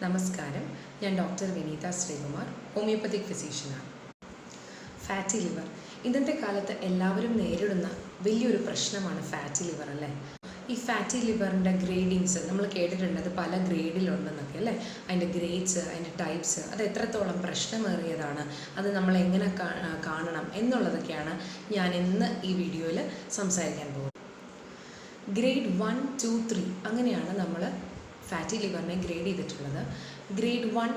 നമസ്കാരം, ഞാൻ ഡോക്ടർ വിനീത Sreekumar, homoeopathic ഫിസിഷ്യനാണ്. Fatty liver ഇന്നത്തെ കാലത്ത് എല്ലാവരും നേരിടുന്ന വലിയൊരു പ്രശ്നമാണ് ഫാറ്റി ലിവർ അല്ലേ. ഈ ഫാറ്റി ലിവറിൻ്റെ ഗ്രേഡിങ്സ് നമ്മൾ കേട്ടിട്ടുണ്ട്, അത് പല ഗ്രേഡിലുണ്ടെന്നൊക്കെ അല്ലേ. അതിൻ്റെ ഗ്രേഡ്സ്, അതിൻ്റെ ടൈപ്സ്, അത് എത്രത്തോളം പ്രശ്നമേറിയതാണ്, അത് നമ്മൾ എങ്ങനെ കാണണം എന്നുള്ളതൊക്കെയാണ് ഞാൻ ഇന്ന് ഈ വീഡിയോയിൽ സംസാരിക്കാൻ പോകുന്നത്. ഗ്രേഡ് 1, 2, 3 അങ്ങനെയാണ് നമ്മൾ ഫാറ്റി ലിവറിനെ ഗ്രേഡ് ചെയ്തിട്ടുള്ളത്. ഗ്രേഡ് 1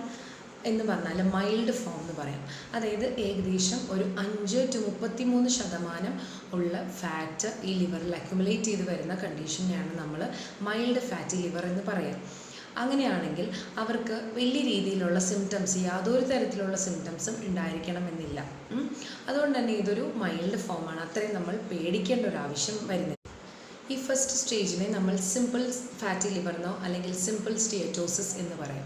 എന്ന് പറഞ്ഞാൽ മൈൽഡ് ഫോം എന്ന് പറയാം. അതായത് ഏകദേശം ഒരു 5 to 33% ഉള്ള ഫാറ്റ് ഈ ലിവറിൽ അക്യുമുലേറ്റ് ചെയ്ത് വരുന്ന കണ്ടീഷനെയാണ് നമ്മൾ മൈൽഡ് ഫാറ്റി ലിവർ എന്ന് പറയാം. അങ്ങനെയാണെങ്കിൽ അവർക്ക് വലിയ രീതിയിലുള്ള സിംറ്റംസ്, യാതൊരു തരത്തിലുള്ള സിംറ്റംസും ഉണ്ടായിരിക്കണമെന്നില്ല. അതുകൊണ്ട് തന്നെ ഇതൊരു മൈൽഡ് ഫോമാണ്, അത്രയും നമ്മൾ പേടിക്കേണ്ട ഒരു ആവശ്യം വരുന്നില്ല. ഈ ഫസ്റ്റ് സ്റ്റേജിനെ നമ്മൾ സിമ്പിൾ ഫാറ്റി ലിവർ എന്നോ അല്ലെങ്കിൽ സിമ്പിൾ സ്റ്റിയറ്റോസിസ് എന്ന് പറയാം.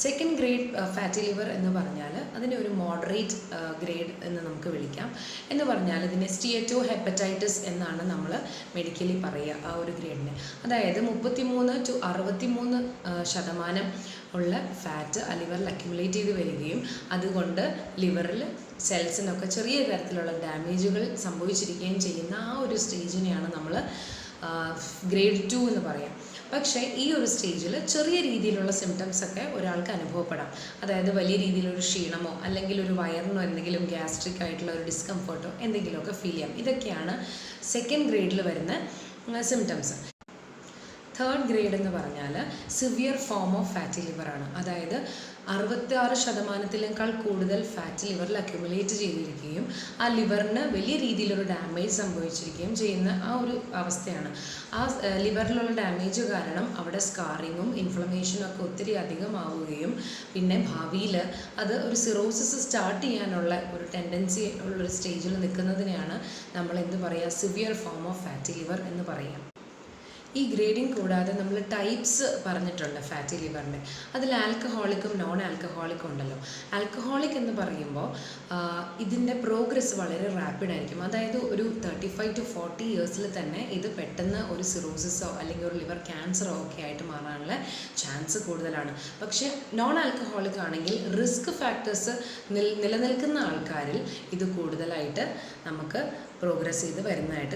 സെക്കൻഡ് ഗ്രേഡ് ഫാറ്റി ലിവർ എന്ന് പറഞ്ഞാൽ അതിനെ ഒരു മോഡറേറ്റ് ഗ്രേഡ് എന്ന് നമുക്ക് വിളിക്കാം. എന്ന് പറഞ്ഞാൽ ഇതിനെ സ്റ്റിയറ്റോ ഹെപ്പറ്റൈറ്റിസ് എന്നാണ് നമ്മൾ മെഡിക്കലി പറയുക ആ ഒരു ഗ്രേഡിനെ. അതായത് 33 to 63% ഉള്ള ഫാറ്റ് ആ ലിവറിൽ അക്യുമുലേറ്റ് ചെയ്ത് വരികയും അതുകൊണ്ട് ലിവറിൽ സെൽസിനൊക്കെ ചെറിയ തരത്തിലുള്ള ഡാമേജുകൾ സംഭവിച്ചിരിക്കുകയും ചെയ്യുന്ന ആ ഒരു സ്റ്റേജിനെയാണ് നമ്മൾ ഗ്രേഡ് 2 എന്ന് പറയാം. പക്ഷേ ഈ ഒരു സ്റ്റേജിൽ ചെറിയ രീതിയിലുള്ള സിംറ്റംസ് ഒക്കെ ഒരാൾക്ക് അനുഭവപ്പെടാം. അതായത് വലിയ രീതിയിലൊരു ക്ഷീണമോ അല്ലെങ്കിൽ ഒരു വയറിനോ എന്തെങ്കിലും ഗ്യാസ്ട്രിക് ആയിട്ടുള്ള ഒരു ഡിസ്കംഫർട്ടോ എന്തെങ്കിലുമൊക്കെ ഫീൽ ചെയ്യാം. ഇതൊക്കെയാണ് സെക്കൻഡ് ഗ്രേഡിൽ വരുന്ന സിംറ്റംസ്. തേർഡ് ഗ്രേഡ് എന്ന് പറഞ്ഞാൽ സിവിയർ ഫോം ഓഫ് ഫാറ്റി ലിവറാണ്. അതായത് 66%-ലേക്കാൾ കൂടുതൽ ഫാറ്റ് ലിവറിൽ അക്യുമുലേറ്റ് ചെയ്തിരിക്കുകയും ആ ലിവറിന് വലിയ രീതിയിലൊരു ഡാമേജ് സംഭവിച്ചിരിക്കുകയും ചെയ്യുന്ന ആ ഒരു അവസ്ഥയാണ്. ആ ലിവറിലുള്ള ഡാമേജ് കാരണം അവിടെ സ്കാറിങ്ങും ഇൻഫ്ലമേഷനും ഒക്കെ ഒത്തിരി അധികമാവുകയും പിന്നെ ഭാവിയിൽ അത് ഒരു സിറോസിസ് സ്റ്റാർട്ട് ചെയ്യാനുള്ള ഒരു ടെൻഡൻസി ഉള്ളൊരു സ്റ്റേജിൽ നിൽക്കുന്നതിനെയാണ് നമ്മൾ എന്ത് പറയുക, severe form of fatty liver എന്ന് പറയാം. ഈ ഗ്രേഡിങ് കൂടാതെ നമ്മൾ ടൈപ്സ് പറഞ്ഞിട്ടുണ്ട് ഫാറ്റി ലിവറിൻ്റെ. അതിൽ ആൽക്കഹോളിക്കും നോൺ ആൽക്കഹോളിക്കും ഉണ്ടല്ലോ. ആൽക്കഹോളിക് എന്ന് പറയുമ്പോൾ ഇതിൻ്റെ പ്രോഗ്രസ് വളരെ റാപ്പിഡായിരിക്കും. അതായത് ഒരു 35 to 40 ഇയേഴ്സിൽ തന്നെ ഇത് പെട്ടെന്ന് ഒരു സിറോസിസോ അല്ലെങ്കിൽ ഒരു ലിവർ ക്യാൻസറോ ഒക്കെ ആയിട്ട് മാറാനുള്ള ചാൻസ് കൂടുതലാണ്. പക്ഷേ നോൺ ആൽക്കഹോളിക് ആണെങ്കിൽ റിസ്ക് ഫാക്ടേഴ്സ് നിലനിൽക്കുന്ന ആൾക്കാരിൽ ഇത് കൂടുതലായിട്ട് നമുക്ക് പ്രോഗ്രസ് ചെയ്ത് വരുന്നതായിട്ട്